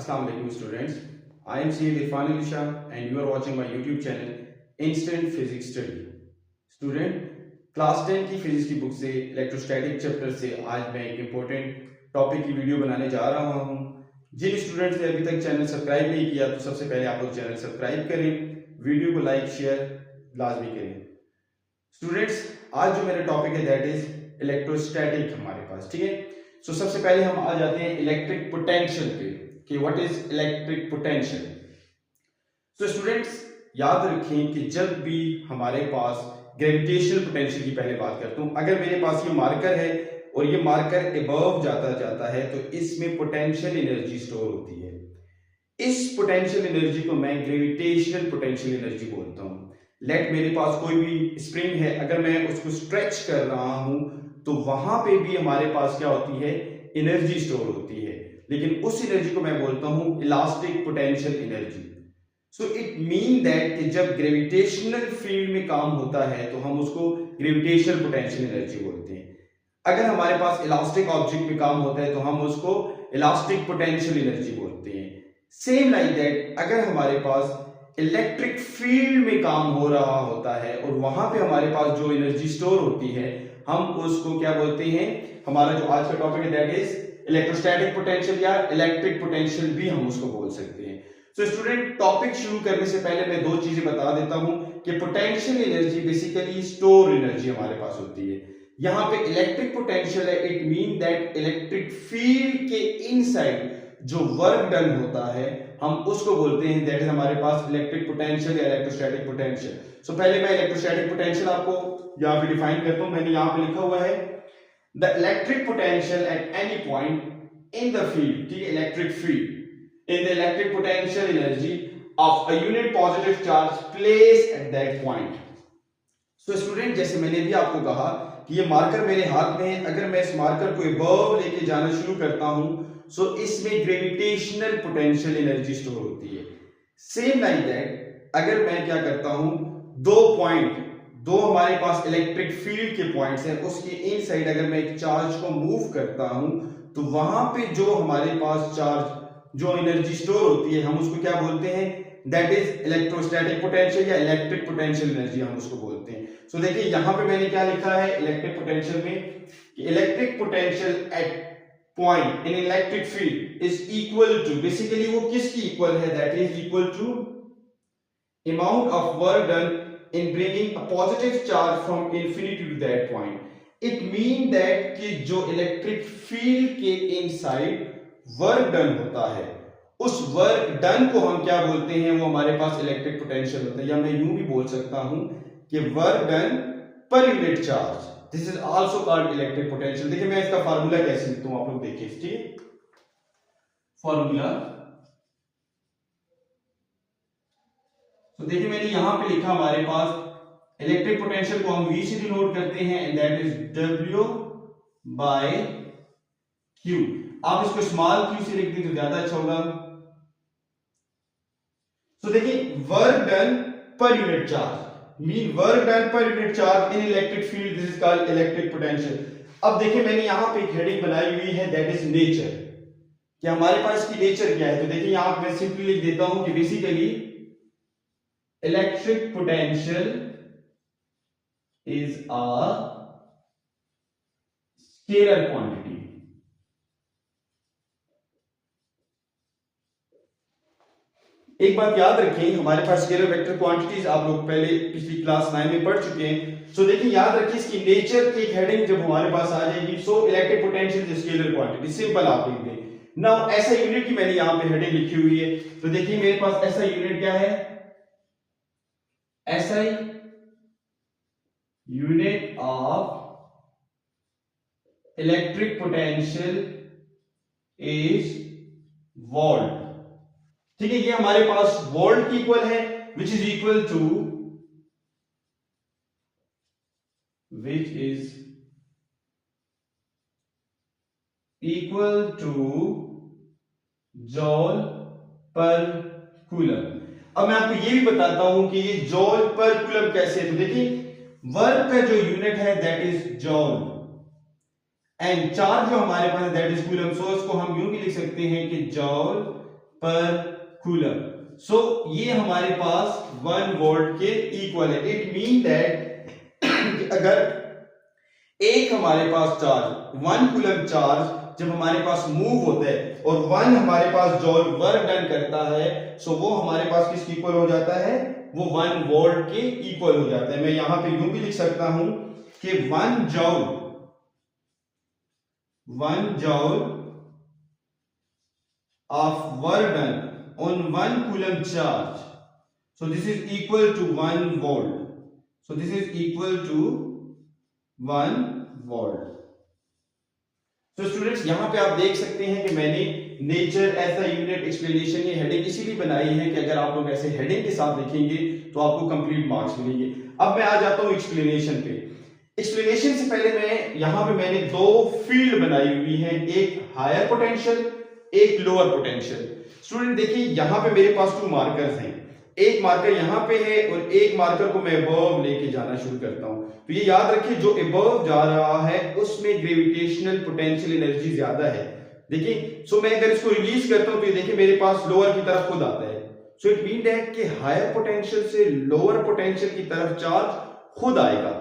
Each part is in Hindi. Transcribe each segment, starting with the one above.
Assalamu alaikum students. I am Syed Irfan Ali Shah and you are watching my YouTube channel Instant Physics Study. Student, class 10 की फिजिक्स की बुक से इलेक्ट्रोस्टैटिक चैप्टर से आज मैं एक इम्पोर्टेंट टॉपिक की वीडियो बनाने जा रहा हूं। जिन स्टूडेंट्स ने अभी तक चैनल सब्सक्राइब नहीं किया तो सबसे पहले आप लोग चैनल सब्सक्राइब करें, वीडियो को लाइक शेयर लाजमी करें। स्टूडेंट्स, आज जो मेरा टॉपिक है दैट इज इलेक्ट्रोस्टैटिक हमारे पास, ठीक है। सो सबसे पहले हम आ जाते हैं इलेक्ट्रिक पोटेंशियल पे कि what is electric potential. So students, याद रखें कि जब भी हमारे पास ग्रेविटेशनल पोटेंशियल की पहले बात करता हूं, अगर मेरे पास ये मार्कर है और ये मार्कर अबव जाता है तो इसमें पोटेंशियल एनर्जी स्टोर होती है। इस पोटेंशियल एनर्जी को मैं ग्रेविटेशनल पोटेंशियल एनर्जी बोलता हूं। लेट मेरे पास कोई भी स्प्रिंग है, अगर मैं उसको स्ट्रेच कर रहा हूं तो वहां पे भी हमारे पास क्या होती है, एनर्जी स्टोर होती है, लेकिन उस एनर्जी को मैं बोलता हूं elastic potential energy. So it mean that कि जब ग्रेविटेशनल फील्ड में काम होता है तो हम उसको ग्रेविटेशनल पोटेंशियल एनर्जी बोलते हैं। अगर हमारे पास इलास्टिक ऑब्जेक्ट में काम होता है तो हम उसको इलास्टिक पोटेंशियल एनर्जी बोलते हैं। सेम लाइक दैट, अगर हमारे पास इलेक्ट्रिक फील्ड में काम हो रहा होता है और वहां पे हमारे पास जो एनर्जी स्टोर होती है हम उसको क्या बोलते हैं, हमारा जो आज का टॉपिक है दैट इज इलेक्ट्रोस्टैटिक पोटेंशियल या इलेक्ट्रिक पोटेंशियल भी हम उसको बोल सकते हैं। सो स्टूडेंट, टॉपिक शुरू करने से पहले मैं दो चीजें बता देता हूं कि potential energy basically store energy हमारे पास होती है। यहां पे इलेक्ट्रिक पोटेंशियल है, it mean that electric field के इनसाइड जो वर्क डन होता है हम उसको बोलते हैं दैट इज हमारे पास इलेक्ट्रिक पोटेंशियल या इलेक्ट्रोस्टैटिक पोटेंशियल। सो पहले मैं इलेक्ट्रोस्टैटिक पोटेंशियल आपको यहां पे डिफाइन करता हूं। मैंने यहां पे लिखा हुआ है the electric potential at any point in the field, ठीक है, electric field in the electric potential energy of a unit positive charge place at that point. So student, जैसे मैंने भी आपको कहा कि ये मार्कर मेरे हाथ में है, अगर मैं इस मार्कर को अबव लेके जाना शुरू करता हूं सो इसमें ग्रेविटेशनल पोटेंशियल एनर्जी स्टोर होती है। सेम लाइक दैट, अगर मैं क्या करता हूं, दो हमारे पास इलेक्ट्रिक फील्ड के पॉइंट्स हैं, उसके इनसाइड अगर मैं एक चार्ज को मूव करता हूं तो वहां पे जो हमारे पास चार्ज जो एनर्जी स्टोर होती है हम उसको क्या बोलते हैं, दैट इज इलेक्ट्रोस्टैटिक पोटेंशियल या इलेक्ट्रिक पोटेंशियल एनर्जी हम उसको बोलते हैं। सो देखिए यहां पे मैंने क्या लिखा है इलेक्ट्रिक पोटेंशियल में, electric potential at point in electric field is equal to, basically वो किसकी इक्वल है, that is equal to amount of work done in bringing a positive charge from infinity to that point. It mean that कि जो इलेक्ट्रिक फील्ड के इनसाइड वर्क डन होता है उस वर्क डन को हम क्या बोलते हैं, वो हमारे पास इलेक्ट्रिक पोटेंशियल होता है, या मैं यूं भी बोल सकता हूं कि work done per unit charge, this is also called electric potential. देखिए मैं इसका फार्मूला कैसे लिखता हूं, आप लोग देखिए, ठीक है। फार्मूला तो देखिए मैंने यहां पे लिखा हमारे पास इलेक्ट्रिक पोटेंशियल को हम V से डिनोट करते हैं and that is W by Q। आप इसको स्मॉल q से लिख दें तो ज्यादा अच्छा होगा। तो देखिए work done per unit charge mean work done per unit charge in electric field, this is called electric potential. अब देखिए मैंने यहां पे एक हेडिंग बनाई हुई है दैट इज नेचर, कि हमारे पास इसकी नेचर क्या है। तो देखिए यहां पे मैं सिंपली लिख देता हूं कि basically electric potential is a scalar quantity। एक बात याद रखें, हमारे पास स्केलर वेक्टर क्वांटिटीज आप लोग पहले पिछली क्लास 9 में पढ़ चुके हैं। सो देखिए याद रखिए इसकी नेचर की एक हेडिंग जब हमारे पास आ जाएगी, so electric potential is scalar quantity, simple आप लिख दें। नाउ ऐसा यूनिट की मैंने यहां पे हेडिंग लिखी हुई है, तो देखिए मेरे पास ऐसा यूनिट क्या है, SI unit of electric potential is volt, ठीक है। ये हमारे पास वोल्ट की इक्वल है which is equal to joule per coulomb. अब मैं आपको ये भी बताता हूं कि ये जॉल पर कूलम कैसे है। तो देखिए वर्क का जो यूनिट है दैट इज जॉल एंड चार्ज जो हमारे पास है दैट इज कूलम। सो इसको हम यूं भी लिख सकते हैं कि जॉल पर कूलम। सो ये हमारे पास 1 वोल्ट के इक्वल है। इट मीन दैट अगर एक हमारे पास चार्ज 1 कूलम चार्ज जब हमारे पास मूव होता है और 1 हमारे पास जॉल वर्क डन करता है, सो वो हमारे पास किसके इक्वल हो जाता है, वो 1 वोल्ट के इक्वल हो जाता है। मैं यहां पे यूं भी लिख सकता हूं कि 1 जॉल of work done on 1 coulomb charge, so this is equal to 1 volt. So this is equal to 1 volt. So students यहां पे आप देख सकते हैं कि मैंने नेचर ऐसा यूनिट एक्सप्लेनेशन ये हेडिंग इसीलिए बनाई है कि अगर आप लोग ऐसे हेडिंग के साथ लिखेंगे तो आपको कंप्लीट मार्क्स मिलेंगे। अब मैं आ जाता हूं एक्सप्लेनेशन पे। एक्सप्लेनेशन से पहले यहां पे मैंने 2 फील्ड बनाई हुई है, एक हायर पोटेंशियल, एक लोअर पोटेंशियल। स्टूडेंट देखिए यहां पे मेरे पास 2 मार्कर्स हैं, एक मार्कर यहां पे है और एक मार्कर को मैं अबव लेके जाना शुरू करता हूं। तो ये याद रखिए जो अबव जा रहा है उसमें ग्रेविटेशनल पोटेंशियल एनर्जी ज्यादा है। देखिए सो मैं अगर इसको रिलीज करता हूं तो ये देखिए मेरे पास लोअर की तरफ खुद आता है। सो इट मीन दैट कि हायर पोटेंशियल से लोअर पोटेंशियल की तरफ चार्ज खुद आएगा।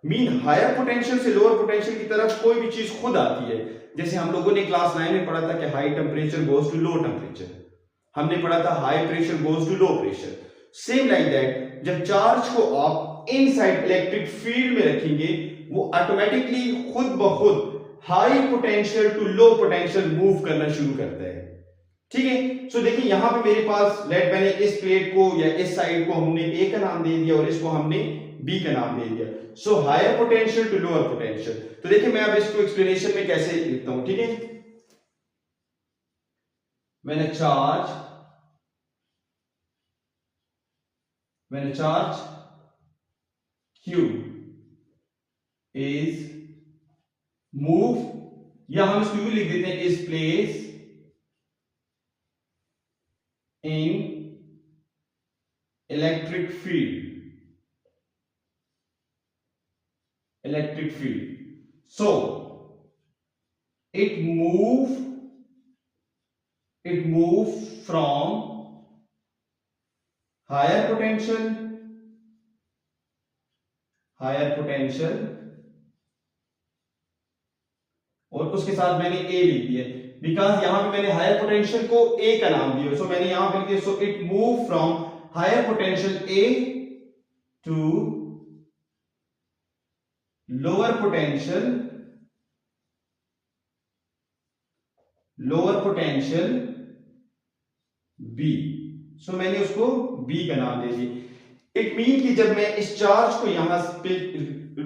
मीन हायर पोटेंशियल से लोअर पोटेंशियल की तरफ कोई भी चीज खुद आती है। जैसे हम लोगों ने क्लास 9 में पढ़ा था कि high temperature goes to low temperature, हमने पढ़ा था high pressure goes to low pressure. Same like that जब चार्ज को आप इनसाइड इलेक्ट्रिक फील्ड में रखेंगे वो ऑटोमेटिकली खुद ब खुद high potential to low potential move करना शुरू करता है। ठीक है, सो देखिए यहां पे मेरे पास लेट मैंने इस प्लेट को या इस साइड को हमने ए का नाम दे दिया और इसको हमने बी का नाम दे दिया। So higher potential to lower potential. तो देखिए मैं अब इसको एक्सप्लेनेशन में कैसे लिखता हूं। ठीक है, मैंने चार्ज Q is move, या हम इसको भी लिख देते हैं is place in electric field. So it move from higher potential और उसके साथ मैंने A लिख दिया बिकॉज यहां पे मैंने हायर पोटेंशियल को A का नाम दिया। सो मैंने यहां पे लिख दिया so it move from higher potential A to lower potential B। So मैंने उसको B का नाम दे दिया। इट मीन कि जब मैं इस चार्ज को यहां पे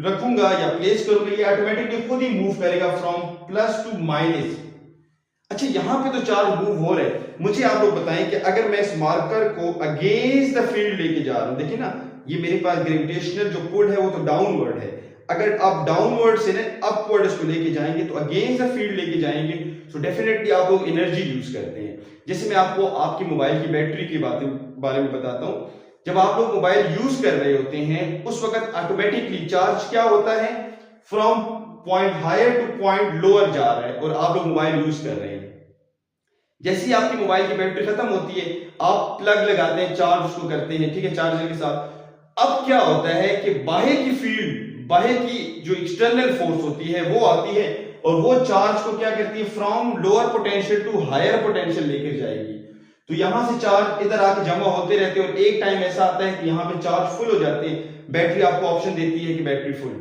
रखूंगा या प्लेस करूंगा ये ऑटोमेटिकली खुद ही मूव करेगा फ्रॉम प्लस टू माइनस। अच्छा यहां पे तो चार्ज मूव हो रहा है, मुझे आप लोग बताएं कि अगर मैं इस मार्कर को अगेंस्ट द फील्ड लेके जा रहा हूं, देखिए ना ये मेरे पास ग्रेविटेशनल जो पुल है वो तो डाउनवर्ड है, अगर आप डाउनवर्ड से ना अपवर्ड इसको लेके जाएंगे तो अगेंस्ट द फील्ड लेके जाएंगे तो डेफिनेटली आप लोग एनर्जी यूज करते हैं। जैसे मैं आपको आपकी मोबाइल की बैटरी की बारे में बताता हूं, जब आप लोग मोबाइल यूज कर रहे होते हैं उस वक्त ऑटोमेटिकली चार्ज क्या होता है from point higher to point lower जा रहा है और आप लोग मोबाइल यूज कर रहे हैं। जैसे ही आपकी मोबाइल की बैटरी खत्म होती है आप प्लग लगाते हैं, चार्ज उसको करते हैं, ठीक है, चार्जर के साथ। अब क्या होता है कि बाहर की फील्ड, बाहर की जो एक्सटर्नल फोर्स होती है वो आती है और वो चार्ज को क्या करती है from lower potential to higher potential लेकर जाएगी। तो यहां से चार्ज इधर आके जमा होते रहते हैं और एक टाइम ऐसा आता है कि यहां पे चार्ज फुल हो जाते हैं, बैटरी आपको ऑप्शन देती है कि बैटरी फुल।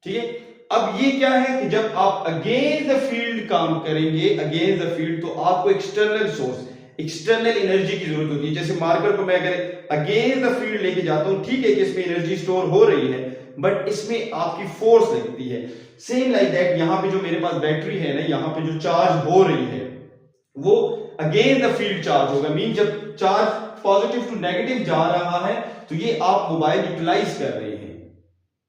ठीक है, अब ये क्या है कि जब आप अगेंस्ट द फील्ड काम करेंगे, अगेंस्ट द फील्ड, तो आपको एक्सटर्नल सोर्स, एक्सटर्नल एनर्जी की जरूरत होती है। जैसे मार्कर को मैं अगर अगेंस्ट द फील्ड लेके जाता हूं, ठीक है कि इसमें एनर्जी स्टोर हो रही है बट इसमें आपकी फोर्स लगती है। सेम लाइक दैट यहां पे जो मेरे पास बैटरी है ना, यहां पे जो चार्ज हो रही है वो अगेंस्ट द फील्ड चार्ज होगा। मीन जब चार्ज पॉजिटिव टू नेगेटिव जा रहा है तो ये आप मोबाइल यूटिलाइज कर रहे हैं,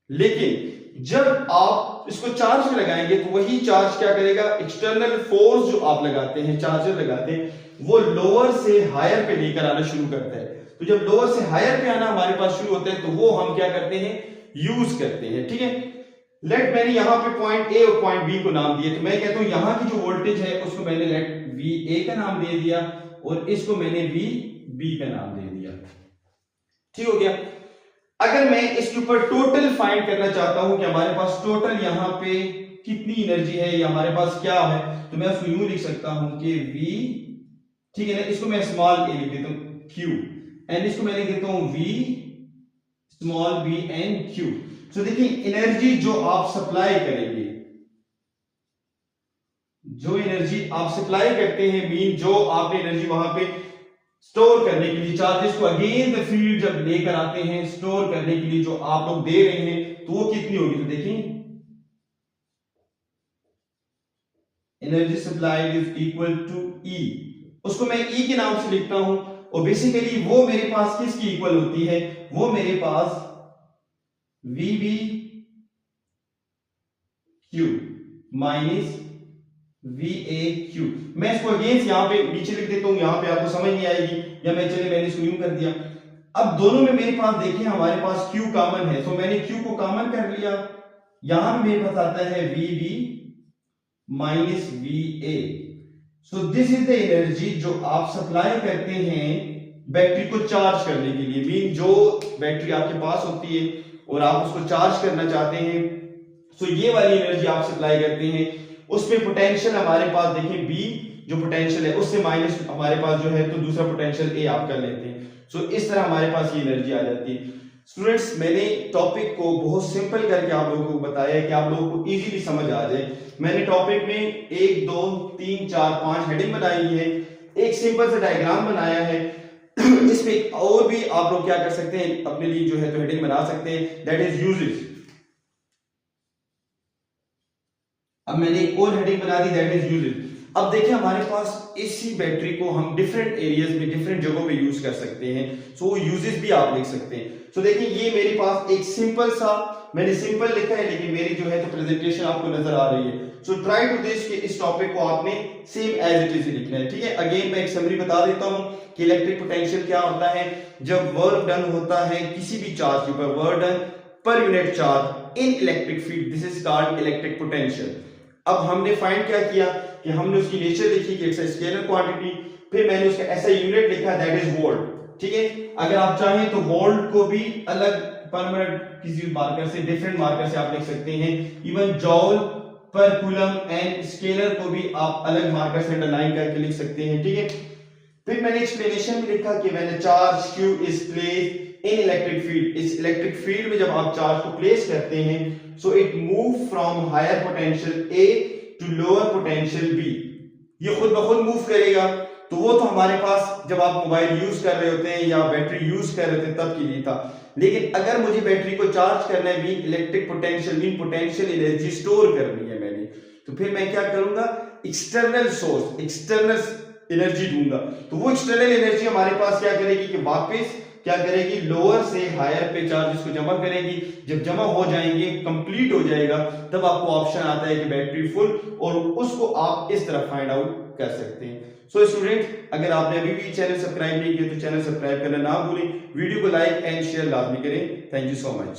लेकिन जब आप इसको चार्ज में लगाएंगे तो वही चार्ज क्या करेगा, एक्सटर्नल फोर्स जो आप लगाते हैं, चार्जर लगाते हैं, वो लोअर से हायर पे लेकर आना शुरू करता है। तो जब लोअर से हायर पे आना हमारे पास शुरू होता है तो वो हम क्या करते हैं, यूज करते हैं। ठीक है, लेट मैंने यहां पे पॉइंट ए और पॉइंट बी को नाम दिए, तो मैं कहता हूं यहां की जो वोल्टेज है उसको मैंने लेट वी ए का नाम दे दिया और इसको मैंने वी बी का नाम दे दिया। ठीक हो गया। अगर मैं इसके ऊपर टोटल फाइंड करना चाहता हूं कि हमारे पास टोटल यहां पे कितनी एनर्जी है या हमारे पास क्या है, तो मैं उसको यूं लिख सकता हूं कि V, ठीक है ना, इसको मैं स्मॉल ए लिख देता हूं Q, एंड इसको मैं लिख देता हूं V small b and Q। तो देखिए एनर्जी जो आप सप्लाई करेंगे, जो एनर्जी आप सप्लाई करते हैं, मीन जो आपने एनर्जी वहां पे स्टोर करने के लिए चार्जेस को अगेन द फील्ड जब लेकर आते हैं स्टोर करने के लिए जो आप लोग दे रहे हैं, तो वो कितनी होगी। तो देखिए energy supplied is equal to E, उसको मैं E के नाम से लिखता हूं, और बेसिकली वो मेरे पास किसकी इक्वल होती है, वो मेरे पास VB Q माइनस VAQ। मैं इसको अगेन यहां पे नीचे लिख देता हूं, यहां पे आपको समझ नहीं आएगी, या मैं चले मैंने इसको यूं कर दिया। अब दोनों में मेरे पास देखिए हमारे पास Q कॉमन है, तो मैंने Q को कॉमन कर लिया, यहां पे मेरे पास आता है VB minus VA। So this is the energy जो आप सप्लाई करते हैं बैटरी को चार्ज करने के लिए, मीन जो बैटरी आपके पास होती है और आप उसको चार्ज करना चाहते हैं, सो ये वाली एनर्जी आप सप्लाई करते हैं। उसमें पोटेंशियल हमारे पास देखिए B जो पोटेंशियल है उससे माइनस हमारे पास जो है, तो दूसरा पोटेंशियल A आप कर लेते हैं। सो इस तरह हमारे पास ये एनर्जी आ जाती है। स्टूडेंट्स, मैंने टॉपिक को बहुत सिंपल करके आप लोगों को बताया है कि आप लोगों को इजीली समझ आ जाए। मैंने टॉपिक में 1 2 3 4 5 हेडिंग बनाई है, एक सिंपल सा डायग्राम बनाया है। इसमें और भी आप लोग क्या कर सकते हैं, अपने लिए जो है तो हेडिंग बना सकते हैं, दैट इज यूजेस। अब मैंने एक और हेडिंग बना दी, दैट इज यूजेस। अब देखिए हमारे पास इसी बैटरी को हम डिफरेंट एरियाज में डिफरेंट जगहों पे यूज कर सकते हैं, सो यूजेस भी आप लिख सकते हैं। सो देखिए ये मेरे पास एक सिंपल सा, मैंने सिंपल लिखा है लेकिन मेरी जो है तो प्रेजेंटेशन आपको नजर आ रही है। सो ट्राई टू दिस कि इस टॉपिक को आपने सेम एज इट इज लिखना है, ठीक है। अगेन मैं एक समरी बता देता हूं कि इलेक्ट्रिक पोटेंशियल क्या होता है। जब वर्क डन होता है किसी भी चार्ज के ऊपर, work done per unit charge in electric field, this is called electric potential. अब हमने फाइंड क्या किया कि हमने उसकी नेचर लिखी कि इट्स अ स्केलर क्वांटिटी, फिर मैंने उसका ऐसा यूनिट लिखा दैट इज वोल्ट, ठीक है। अगर आप चाहें तो वोल्ट को भी अलग परमानेंट किसी मार्कर से, डिफरेंट मार्कर से आप लिख सकते हैं। Even जॉल per coulomb and scalar को भी आप अलग मार्कर से अंडरलाइन करके लिख सकते हैं, ठीक है। फिर मैंने एक्सप्लेनेशन भी लिखा कि when a charge Q is placed in electric field, इस इलेक्ट्रिक फील्ड में जब आप चार्ज को प्लेस करते हैं, so it move from higher potential A to lower potential B। ये खुद ब खुद मूव करेगा, तो वो तो हमारे पास जब आप मोबाइल यूज कर रहे होते हैं या बैटरी यूज कर रहे थे तब के लिए था। लेकिन अगर मुझे बैटरी को चार्ज करना है, mean electric potential, mean potential energy store करनी है मैंने, तो फिर मैं क्या करूंगा, एक्सटर्नल सोर्स, एक्सटर्नल एनर्जी दूंगा। तो वो एक्सटर्नल एनर्जी हमारे पास क्या करेगी कि वापस क्या करेगी, लोअर से हायर पे चार्जेस को जमा करेगी। जब जमा हो जाएंगे, कंप्लीट हो जाएगा, तब आपको ऑप्शन आता है कि बैटरी फुल, और उसको आप इस तरह फाइंड आउट कर सकते हैं। सो स्टूडेंट, अगर आपने अभी भी चैनल सब्सक्राइब नहीं किया तो चैनल सब्सक्राइब करना ना भूलें, वीडियो को लाइक एंड शेयर लाजमी करें। Thank you so much.